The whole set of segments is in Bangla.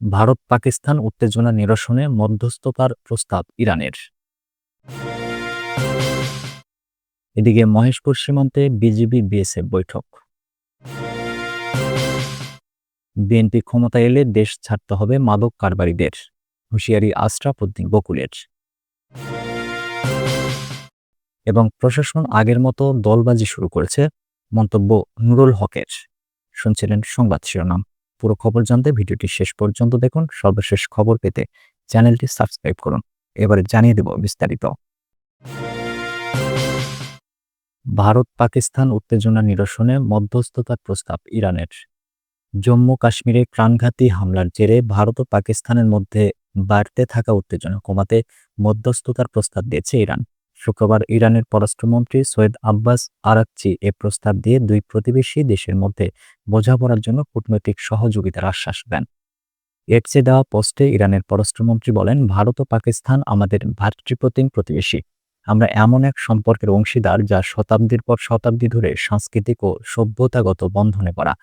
ভারত পাকিস্তান উত্তেজনা নিরসনে মধ্যস্থতার প্রস্তাব ইরানের। এদিকে মহেশপুর সীমান্তে বিজিবি বিএসএফ বৈঠক। বিএনপি ক্ষমতায় এলে দেশ ছাড়তে হবে মাদক কারবারিদের, হুঁশিয়ারি আশরাফ উদ্দিন বকুলের। এবং প্রশাসন আগের মতো দলবাজি শুরু করেছে, মন্তব্য নুরুল হকের। শুনছিলেন সংবাদ শিরোনাম। পুরো খবর জানতে ভিডিওটি শেষ পর্যন্ত দেখুন। সর্বশেষ খবর পেতে চ্যানেলটি সাবস্ক্রাইব করুন। এবারে জানিয়ে দেব বিস্তারিত। ভারত পাকিস্তান উত্তেজনা নিরসনে মধ্যস্থতার প্রস্তাব ইরানের। জম্মু কাশ্মীরে প্রাণঘাতী হামলার জেরে ভারত ও পাকিস্তানের মধ্যে বাড়তে থাকা উত্তেজনা কমাতে মধ্যস্থতার প্রস্তাব দিয়েছে ইরান। শুক্রবার ইরানের পররাষ্ট্রমন্ত্রী সৈয়দ আব্বাস আরাকচি এ প্রস্তাব দিয়ে দুই প্রতিবেশী দেশের মধ্যে বোঝাপড়ার জন্য কূটনৈতিক সহযোগিতার আশ্বাস দেন। এর চেয়ে দেওয়া পোস্টে ইরানের পররাষ্ট্রমন্ত্রী বলেন, ভারত ও পাকিস্তান আমাদের ভ্রাতৃপ্রতিম প্রতিবেশী। আমরা এমন এক সম্পর্কের অংশীদার যা শতাব্দীর পর শতাব্দী ধরে সাংস্কৃতিক ও সভ্যতাগত বন্ধনে পড়া।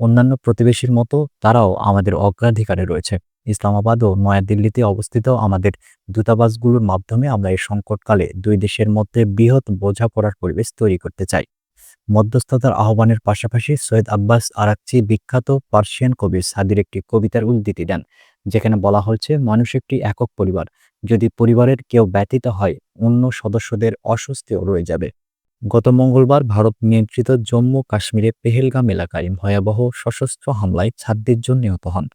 অন্যান্য প্রতিবেশীর মতো তারাও আমাদের অগ্রাধিকারে রয়েছে। ইসলামাবাদ ও নয়াদিল্লিতে অবস্থিত আমাদের দূতাবাসগুলোর মাধ্যমে আমরা এই সংকটকালে দুই দেশের মধ্যে বৃহৎ বোঝাপড়ার পরিবেশ তৈরি করতে চাই। মধ্যস্থতার আহ্বানের পাশাপাশি সৈয়দ আব্বাস আরাকচি বিখ্যাত পার্সিয়ান কবি সাদির একটি কবিতার উদ্ধৃতি দেন, যেখানে বলা হয়েছে, মানুষ একটি একক পরিবার। যদি পরিবারের কেউ ব্যতীত হয়, অন্য সদস্যদের অস্বস্তিও রয়ে যাবে। গত মঙ্গলবার ভারত নিয়ন্ত্রিত জম্মু কাশ্মীরে পেহেলগাম এলাকায় ভয়াবহ সশস্ত্র হামলায় 26 জন নিহত হন।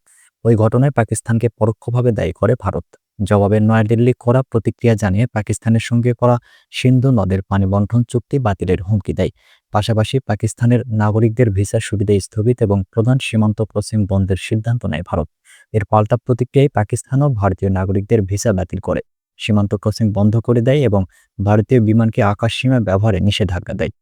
ওই ঘটনায় পাকিস্তানকে পরোক্ষভাবে দায়ী করে ভারত। জবাবে নয়াদিল্লি কড়া প্রতিক্রিয়া জানিয়ে পাকিস্তানের সঙ্গে করা সিন্ধু নদের পানি বণ্টন চুক্তি বাতিলের হুমকি দেয়। পাশাপাশি পাকিস্তানের নাগরিকদের ভিসা সুবিধা স্থগিত এবং প্রধান সীমান্ত ক্রসিং বন্ধের সিদ্ধান্ত নেয় ভারত। এর পাল্টা প্রতিক্রিয়ায় পাকিস্তানও ভারতীয় নাগরিকদের ভিসা বাতিল করে, সীমান্ত ক্রসিং বন্ধ করে দেয় এবং ভারতীয় বিমানকে আকাশসীমা ব্যবহারে নিষেধাজ্ঞা দেয়।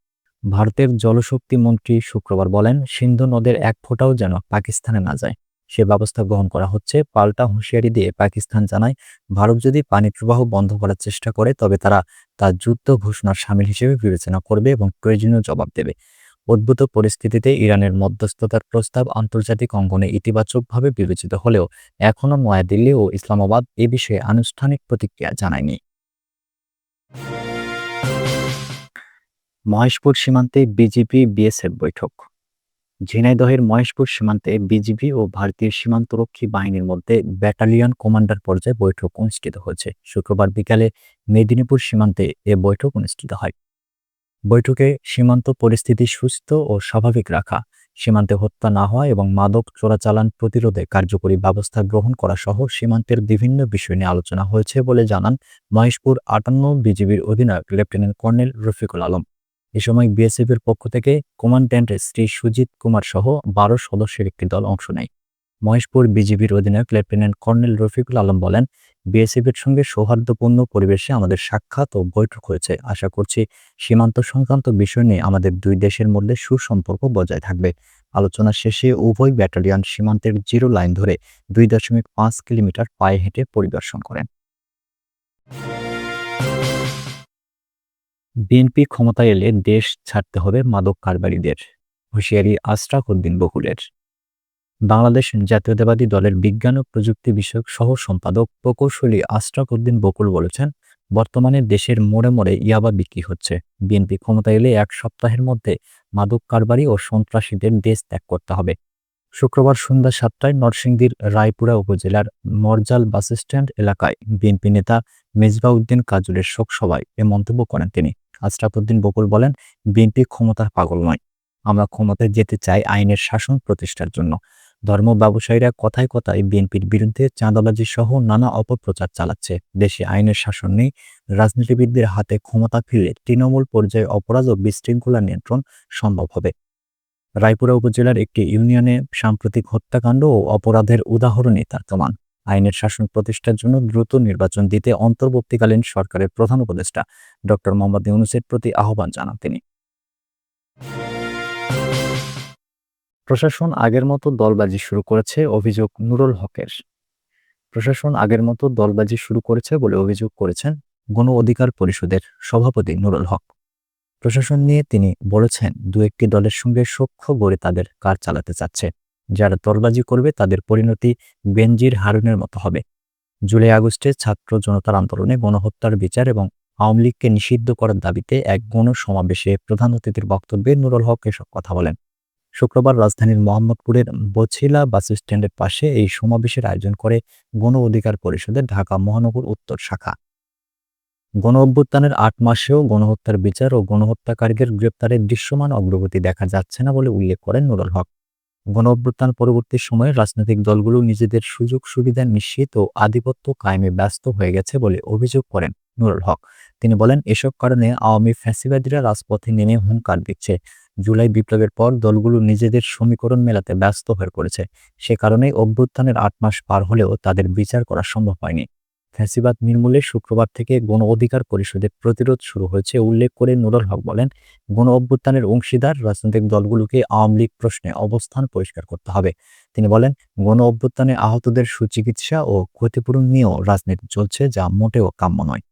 ভারতের জলশক্তি মন্ত্রী শুক্রবার বলেন, সিন্ধু নদের এক ফোঁটাও যেন পাকিস্তানে না যায় সে ব্যবস্থা গ্রহণ করা হচ্ছে। পাল্টা হুঁশিয়ারি দিয়ে পাকিস্তান জানায়, ভারত যদি পানি প্রবাহ বন্ধ করার চেষ্টা করে তবে তারা তা যুদ্ধ ঘোষণার শামিল হিসেবে বিবেচনা করবে এবং প্রয়োজনীয় জবাব দেবে। উদ্ভূত পরিস্থিতিতে ইরানের মধ্যস্থতার প্রস্তাব আন্তর্জাতিক অঙ্গনে ইতিবাচকভাবে বিবেচিত হলেও এখনও নয়াদিল্লি ও ইসলামাবাদ এ বিষয়ে আনুষ্ঠানিক প্রতিক্রিয়া জানায়নি। মহেশপুর সীমান্তে বিজিবি বিএসএফ বৈঠক। ঝিনাইদহের মহেশপুর সীমান্তে বিজিবি ও ভারতীয় সীমান্তরক্ষী বাহিনীর মধ্যে ব্যাটালিয়ন কমান্ডার পর্যায়ে বৈঠক অনুষ্ঠিত হয়েছে। শুক্রবার বিকালে মেদিনীপুর সীমান্তে এ বৈঠক অনুষ্ঠিত হয়। বৈঠকে সীমান্ত পরিস্থিতি সুস্থ ও স্বাভাবিক রাখা, সীমান্তে হত্যা না হওয়া এবং মাদক চোরাচালান প্রতিরোধে কার্যকরী ব্যবস্থা গ্রহণ করা সহ সীমান্তের বিভিন্ন বিষয় নিয়ে আলোচনা হয়েছে বলে জানান মহেশপুর 58 বিজিবির অধিনায়ক লেফটেন্যান্ট কর্নেল রফিকুল আলম। এ সময় বিএসএফের পক্ষ থেকে কমান্ড্যান্ট শ্রী সুজিত কুমার সহ 12 সদস্যের একটি দল অংশ নেয়। মহেশপুর বিজিবির অধিনায়ক লেফটেন্যান্ট কর্নেল রফিকুল আলম বলেন, বিএসএফের সঙ্গে সৌহার্দ্যপূর্ণ পরিবেশে আমাদের সাক্ষাৎ ও বৈঠক হয়েছে। আশা করছি সীমান্ত সংক্রান্ত বিষয় নিয়ে আমাদের দুই দেশের মধ্যে সুসম্পর্ক বজায় থাকবে। আলোচনা শেষে উভয় ব্যাটালিয়ন সীমান্তের জিরো লাইন ধরে 2.5 কিলোমিটার পায়ে হেঁটে পরিদর্শন করেন। বিএনপি ক্ষমতায় এলে দেশ ছাড়তে হবে মাদক কারবারিদের, হুঁশিয়ারি আশরাফ উদ্দিন বকুলের। বাংলাদেশ জাতীয়তাবাদী দলের বিজ্ঞান ও প্রযুক্তি বিষয়ক সহ সম্পাদক প্রকৌশলী আশরাফ উদ্দিন বকুল বলেছেন, বর্তমানে দেশের মোড়ে মোড়ে ইয়াবা বিক্রি হচ্ছে। বিএনপি ক্ষমতায় এলে 1 সপ্তাহের মধ্যে মাদক কারবারি ও সন্ত্রাসীদের দেশ ত্যাগ করতে হবে। শুক্রবার সন্ধ্যা 7টায় নরসিংদীর রায়পুরা উপজেলার মরজাল বাসস্ট্যান্ড এলাকায় বিএনপি নেতা মেজবাহ উদ্দিন কাজলের শোকসভায় এ মন্তব্য করেন তিনি। আশরাফ উদ্দিন বকুল বলেন, বিএনপি ক্ষমতার পাগল নয়। আমরা ক্ষমতায় যেতে চাই আইনের শাসন প্রতিষ্ঠার জন্য। ধর্ম ব্যবসায়ীরা কথায় কথায় বিএনপির বিরুদ্ধে চাঁদাবাজি সহ নানা অপপ্রচার চালাচ্ছে। দেশে আইনের শাসন নেই। রাজনীতিবিদদের হাতে ক্ষমতা ফিরলে তৃণমূল পর্যায়ে অপরাধ ও বিশৃঙ্খলা নিয়ন্ত্রণ সম্ভব হবে। রায়পুরা উপজেলার একটি ইউনিয়নে সাম্প্রতিক হত্যাকাণ্ড ও অপরাধের উদাহরণই তার প্রমাণ। আইনের শাসন প্রতিষ্ঠার জন্য দ্রুত নির্বাচন দিতে অন্তর্বর্তীকালীন সরকারের প্রধান উপদেষ্টা ডক্টর মোহাম্মদ ইউনূসের প্রতি আহ্বান জানান তিনি। প্রশাসন আগের মতো দলবাজি শুরু করেছে, অভিযোগ নুরুল হকের। প্রশাসন আগের মতো দলবাজি শুরু করেছে বলে অভিযোগ করেছেন গণ অধিকার পরিষদের সভাপতি নুরুল হক। প্রশাসন নিয়ে তিনি বলেছেন, দু একটি দলের সঙ্গে সখ্য গড়ে তাদের কাজ চালাতে চাচ্ছে। যারা দলবাজি করবে তাদের পরিণতি বেনজির হারুনের মতো হবে। জুলাই আগস্টে ছাত্র জনতার আন্দোলনে গণহত্যার বিচার এবং আওয়ামী লীগকে নিষিদ্ধ করার দাবিতে এক গণসমাবেশে প্রধান অতিথির বক্তব্যে নুরুল হক এসব কথা বলেন। শুক্রবার রাজধানীর মোহাম্মদপুরের বছিলা বাসস্ট্যান্ডের পাশে এই সমাবেশের আয়োজন করে গণ অধিকার পরিষদের ঢাকা মহানগর উত্তর শাখা। গণঅভ্যুত্থানের ৮ মাসেও গণহত্যার বিচার ও গণহত্যাকারীদের গ্রেপ্তারে দৃশ্যমান অগ্রগতি দেখা যাচ্ছে না বলে উল্লেখ করেন নুরুল হক। গণঅভ্যুত্থান পরবর্তী সময়ে রাজনৈতিক দলগুলো নিজেদের সুযোগ সুবিধা নিশ্চিত ও আধিপত্য কায়েমে ব্যস্ত হয়ে গেছে বলে অভিযোগ করেন নুরুল হক। তিনি বলেন, এসব কারণে আওয়ামী ফ্যাসিবাদীরা রাজপথে নেমে হুঙ্কার দিচ্ছে। জুলাই বিপ্লবের পর দলগুলো নিজেদের সমীকরণ মেলাতে ব্যস্ত হয়ে পড়েছে। সে কারণেই অভ্যুত্থানের ৮ মাস পার হলেও তাদের বিচার করা সম্ভব হয়নি। ফ্যাসিবাদ নির্মূলে শুক্রবার থেকে গণ অধিকার পরিষদের প্রতিরোধ শুরু হয়েছে উল্লেখ করে নুরুল হক বলেন, গণ অভ্যুত্থানের অংশীদার রাজনৈতিক দলগুলোকে আওয়ামী লীগ প্রশ্নে অবস্থান পরিষ্কার করতে হবে। তিনি বলেন, গণ অভ্যুত্থানে আহতদের সুচিকিৎসা ও ক্ষতিপূরণ নিয়েও রাজনীতি চলছে, যা মোটেও কাম্য নয়।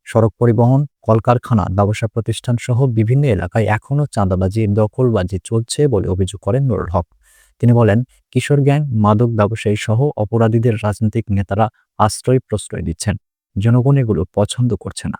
সড়ক পরিবহন, কলকারখানা, ব্যবসা প্রতিষ্ঠান সহ বিভিন্ন এলাকায় এখনও চাঁদাবাজি, দখলবাজি চলছে বলে অভিযোগ করেন নুরুল হক। তিনি বলেন, কিশোর গ্যাং, মাদক ব্যবসায়ী সহ অপরাধীদের রাজনৈতিক নেতারা আশ্রয় প্রশ্রয় দিচ্ছেন। জনগণ এগুলো পছন্দ করছে না।